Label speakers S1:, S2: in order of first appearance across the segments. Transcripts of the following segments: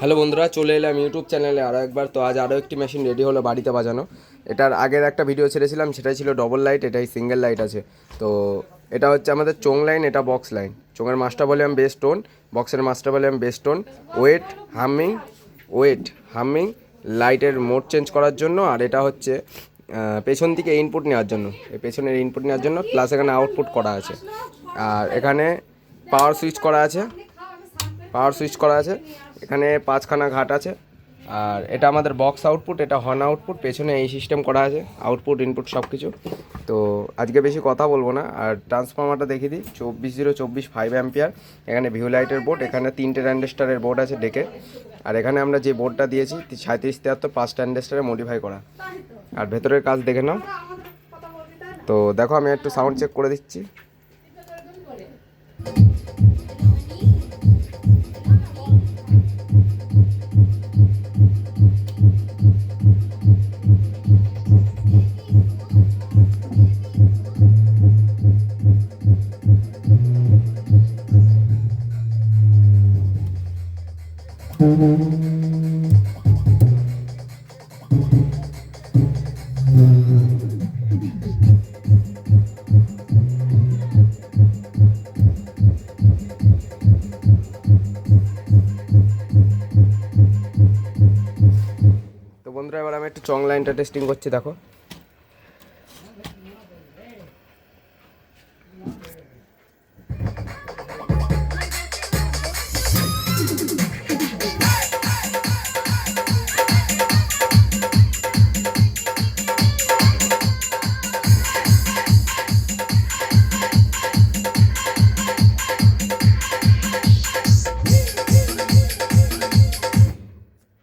S1: Hello বন্ধুরা, চলে এলাম ইউটিউব চ্যানেলে আরও একবার। তো আজ আরও একটি মেশিন রেডি হলো বাড়িতে বাজানো। এটার আগের একটা ভিডিও ছেড়েছিলাম, সেটাই ছিল ডবল লাইট, এটাই সিঙ্গেল লাইট আছে। তো এটা হচ্ছে আমাদের চোং লাইন, এটা বক্স লাইন। চোঙের মাস্টার ভলিউম বেস টোন, বক্সের master volume bass tone, wait humming লাইটের মোড চেঞ্জ করার জন্য। আর এটা হচ্ছে পেছন থেকে ইনপুট নেওয়ার জন্য, এই পেছনের ইনপুট নেওয়ার জন্য, প্লাস এখানে আউটপুট করা আছে। আর এখানে পাওয়ার সুইচ করা আছে। এখানে 5খানা ঘাট আছে। আর এটা আমাদের বক্স আউটপুট, এটা হর্ন আউটপুট, পেছনে এই সিস্টেম করা আছে, আউটপুট ইনপুট সব কিছু। তো আজকে বেশি কথা বলবো না, আর ট্রান্সফর্মারটা দেখিয়ে দিই। 24 5 অ্যাম্পিয়ার। এখানে ভিউ লাইটের বোর্ড, এখানে 3টে ট্রানজিস্টরের বোর্ড আছে ডেকে। আর এখানে আমরা যে বোর্ডটা দিয়েছি 3773 5 ট্রানজিস্টরে মডিফাই করা। আর ভেতরের কাজ দেখে নাও। তো দেখো, আমি একটু সাউন্ড চেক করে দিচ্ছি। তো বন্ধুরা, এবার আমি একটু চং লাইনটা টেস্টিং করছি, দেখো।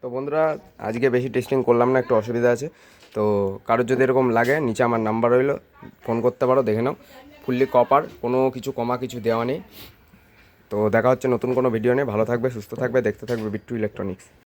S1: তো বন্ধুরা, আজকে বেশি টেস্টিং করলাম না, একটু অসুবিধা আছে। তো কারোর যদি এরকম লাগে, নিচে আমার নাম্বার রইলো, ফোন করতে পারো, দেখে নাও। ফুললি কপার, কোনো কিছু কমা কিছু দেওয়া নেই। তো দেখা হচ্ছে নতুন কোনো ভিডিও নিয়ে। ভালো থাকবে, সুস্থ থাকবে, দেখতে থাকবে বিট্টু ইলেকট্রনিক্স।